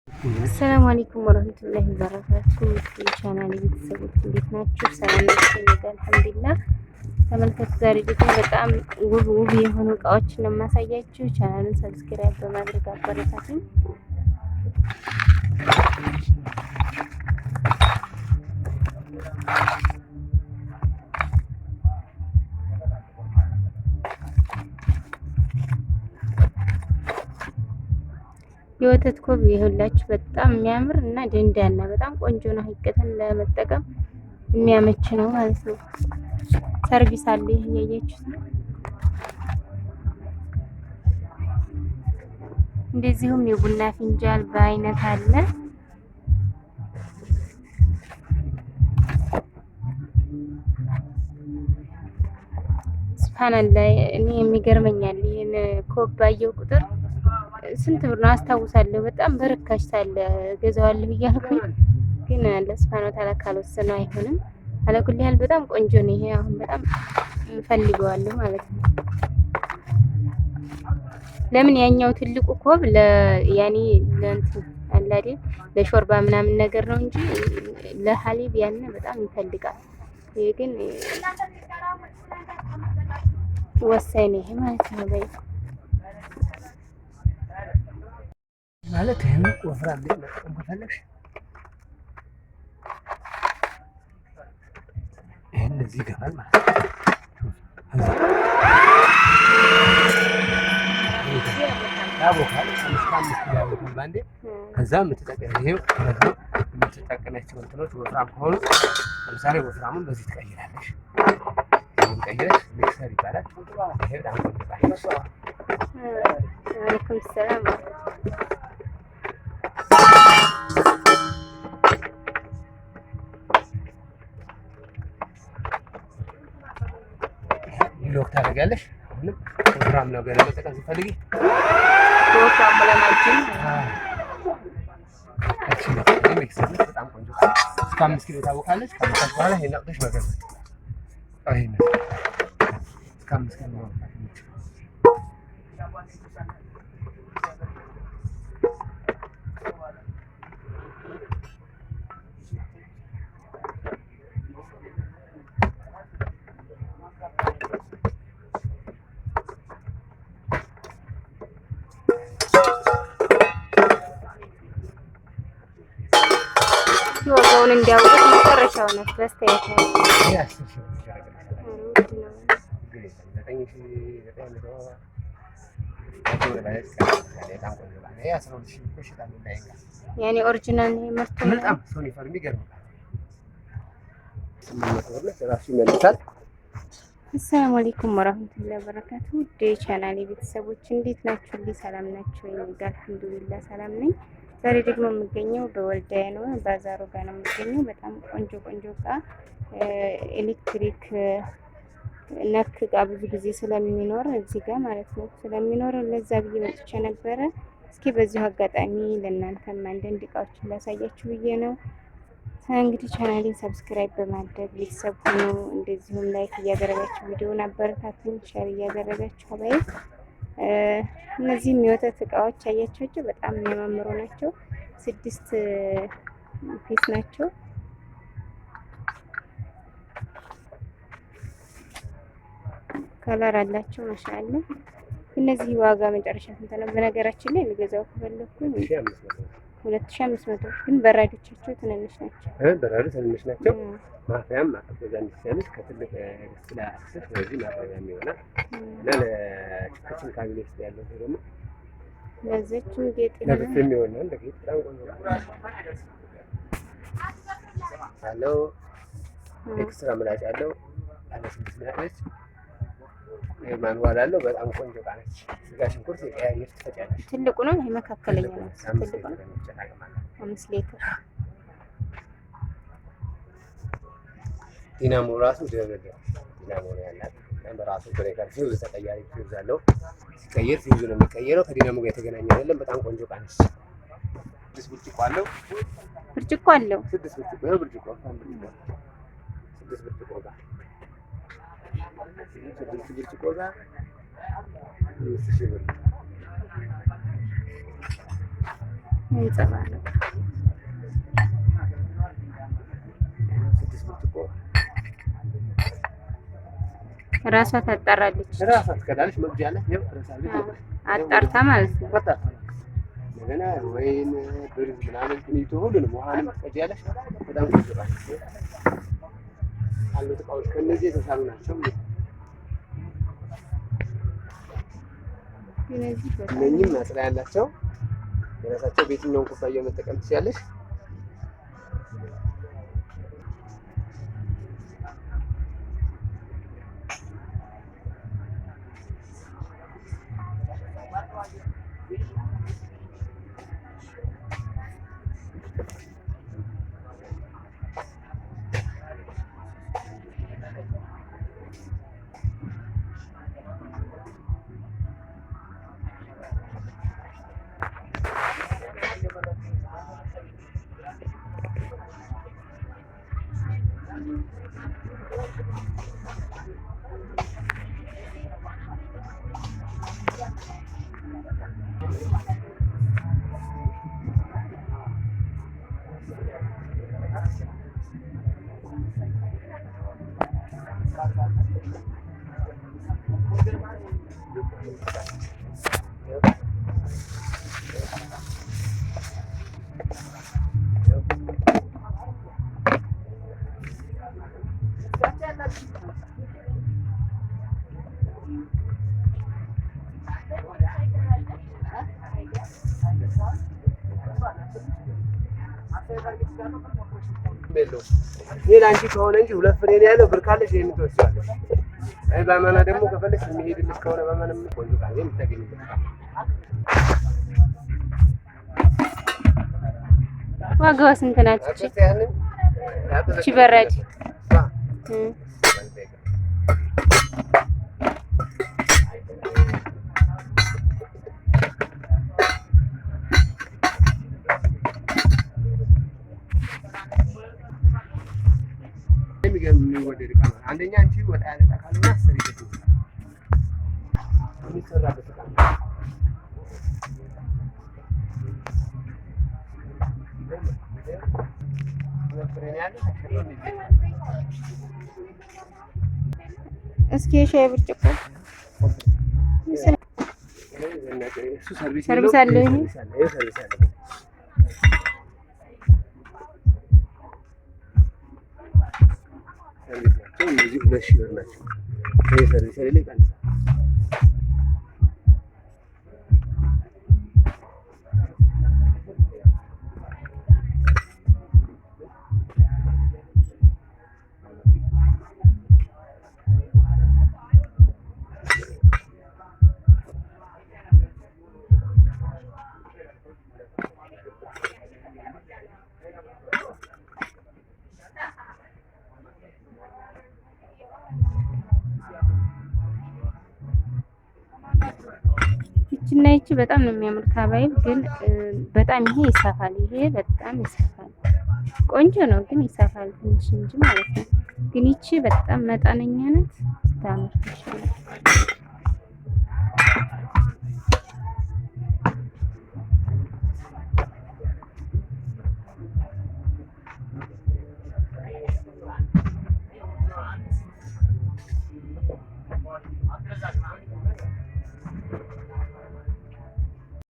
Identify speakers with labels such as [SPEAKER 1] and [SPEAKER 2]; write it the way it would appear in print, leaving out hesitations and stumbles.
[SPEAKER 1] አሰላሙ አለይኩም ወራህመቱላሂ ወበረካቱ። የቻናሌ ቤተሰቦች እንዴት ናችሁ? ሰላም ናችሁ? አልሐምዱሊላህ። ተመልከቱ፣ ዛሬ ደግሞ በጣም ውብ የሆኑ እቃዎችን ነው የማሳያችሁ። ቻናሉን ሰብስክራይብ በማድረግ አበረታቱኝ። የወተት ኮብ ይሁላችሁ በጣም የሚያምር እና ደንዳና በጣም ቆንጆ ነው። ሀቂቀተን ለመጠቀም የሚያመች ነው ማለት ነው። ሰርቪስ አለ። ይሄ ያያችሁት እንደዚሁም የቡና ፊንጃል በአይነት አለ። ሱብሃንአላህ እኔ የሚገርመኛል ይሄን ኮብ ባየው ቁጥር ስንት ብር ነው አስታውሳለሁ። በጣም በርካሽ ሳለ ገዛዋለሁ እያልኩኝ ግን ለሱብሃነሁ ወተዓላ ካልወሰነ አይሆንም። አለኩል ያህል በጣም ቆንጆ ነው። ይሄ አሁን በጣም እንፈልገዋለሁ ማለት ነው። ለምን ያኛው ትልቁ ኮብ ያኔ ለእንትን አለ አይደል ለሾርባ ምናምን ነገር ነው እንጂ ለሐሊብ ያን በጣም ይፈልጋል። ይሄ ግን ወሳኝ ነው ይሄ ማለት ነው። በይ
[SPEAKER 2] ማለት ይሄን ወፍራም ቤት መጠቀም ከፈለግሽ ይሄን እንደዚህ ይገባል ማለት ነው። ያቦካል አምስት ያቦካል ባንዴ። ከዛ የምትጠቀሚያቸው እንትኖች ወፍራም ከሆኑ ለምሳሌ ወፍራሙን በዚህ ትቀይራለሽ። ይሄን ቀይረሽ ሚክሰር ይባላል። ይሄ በጣም ቆንጆ ነው።
[SPEAKER 1] ወአለይኩም ሰላም
[SPEAKER 2] ሎክ ታደርጊያለሽ። አሁንም ወፍራም ነገር ለመጠቀም ስትፈልጊ
[SPEAKER 1] ወፍራም ለማችን
[SPEAKER 2] ሚክሰር በጣም ቆንጆ እስከ 5 ኪሎ ታቦካለች። ከመጣች በኋላ ይሄን አውጥተሽ መገረዝ አይሄን እስከ 5 ኪሎ ነው።
[SPEAKER 1] ወጋውን እንዲያውቁት መጨረሻው ነው በስተያት ነው። ያኔ ኦሪጂናል ነው ምርቱ
[SPEAKER 2] በጣም ሶኒ ፈርሚ ይገርማል። ራሱ ይመልሳል።
[SPEAKER 1] አሰላሙ አለይኩም ወራህመቱላሂ ወበረካቱ። ውድ ቻናሌ ቤተሰቦች እንዴት ናችሁ? ሰላም ናችሁ? አልሐምዱሊላህ ሰላም ነኝ። ዛሬ ደግሞ የምገኘው በወልዲያ ነው። ባዛሩ ጋር ነው የምገኘው። በጣም ቆንጆ እቃ ኤሌክትሪክ ነክ እቃ ብዙ ጊዜ ስለሚኖር እዚህ ጋር ማለት ነው ስለሚኖር ለዛ ብዬ መጥቼ ነበረ። እስኪ በዚሁ አጋጣሚ ለእናንተም አንዳንድ እቃዎችን ላሳያችሁ ብዬ ነው። እንግዲህ ቻናሌን ሰብስክራይብ በማድረግ ቤተሰብ ሁኑ። እንደዚሁም ላይክ እያደረጋችሁ ቪዲዮውን አበረታቱኝ፣ ሼር እያደረጋችሁ አባይ እነዚህም የወተት እቃዎች አያቻቸው በጣም የሚያማምሩ ናቸው። 6 ፒስ ናቸው። ከለር አላቸው ማሻአላ። እነዚህ ዋጋ መጨረሻ ስንት ነው? በነገራችን ላይ ልገዛው ከፈለኩኝ 2500 ግን በራዶቻቸው ትንንሽ ናቸው።
[SPEAKER 2] በራዶ ትንንሽ ናቸው። ማፍያም ማቀበዛ እንዲሰንስ ከትልቅ ስለ አክሰስ ስለዚህ ማፍያም ይሆናል እና ለኪችን ካቢኔት ያለው ደግሞ
[SPEAKER 1] ለዚህም ጌጥ
[SPEAKER 2] የሚሆን ነው። እንደዚህ በጣም ቆንጆ አለው። ኤክስትራ ምላጭ አለው። አለስልስ ነች። ማንዋል አለው። በጣም ቆንጆ እቃ ነች። ስጋ ሽንኩርት የቀያየር ትፈጫለሽ።
[SPEAKER 1] ትልቁ ነው። ይሄ መካከለኛ ነው። ትልቁ ነው 5 ሊትር።
[SPEAKER 2] ዲናሞ ራሱ ደብል ዲናሞ ነው ያላት። በራሱ ብሬከር ፊውዝ ተቀያሪ ፊውዝ አለው። ሲቀየር ፊውዝ ነው የሚቀየረው። ከዲናሞ ጋር የተገናኘ አይደለም። በጣም ቆንጆ እቃ ነች። 6 ብርጭቆ አለው።
[SPEAKER 1] ብርጭቆ አለው።
[SPEAKER 2] 6 ብርጭቆ ነው። ብርጭቆ 6 ብርጭቆ ጋር 6 ብርጭቆ ጋር 5000 ብር
[SPEAKER 1] ይንጸባረቃል።
[SPEAKER 2] 6 ብርጭቆ
[SPEAKER 1] ራሷ ታጣራለች።
[SPEAKER 2] ራሷ ትቀዳለች። መግጃ አለ ይኸው ትረሳለች።
[SPEAKER 1] አጣርታ ማለት ነው።
[SPEAKER 2] እንደገና ወይን ብርዝ ምናምን ትንይቱ ሁሉንም ውሃንም ትቀጃለች። በጣም ይገባል። አሉት እቃዎች ከነዚህ የተሻሉ ናቸው። እነኚህም ማጽሪያ ያላቸው የራሳቸው በየትኛውም ኩባያ መጠቀም ትችላለች። ይሄ ላንቺ ከሆነ እንጂ 2 ፍሬ ነው ያለው። ብር ካለሽ ይሄን ትወስጃለሽ። አይ በአማና ደግሞ ከፈለሽ የሚሄድልሽ ከሆነ በማንም ቆንጆ ቃል የምታገኝበት
[SPEAKER 1] ዋጋዋ ስንት ናት? እቺ በራድ
[SPEAKER 2] የሚወደድ ዕቃ ነው። አንደኛ አንቺ ወጣ ያለ ዕቃ ካለና አሰሪ ቤት የሚሰራበት ዕቃ ነው።
[SPEAKER 1] እስኪ የሻይ ብርጭቆ ሰርቪስ አለው። ይሄ
[SPEAKER 2] ሰርቪስ አለው። እነዚህ 2000 ብር ናቸው። ይሄ ሰርቪስ አይደለ ይቀንሳል።
[SPEAKER 1] ይቺና ይቺ በጣም ነው የሚያምር ካባይብ ግን በጣም ይሄ ይሰፋል። ይሄ በጣም ይሰፋል። ቆንጆ ነው ግን ይሰፋል ትንሽ እንጂ ማለት ነው። ግን ይቺ በጣም መጠነኛ ናት። ታምር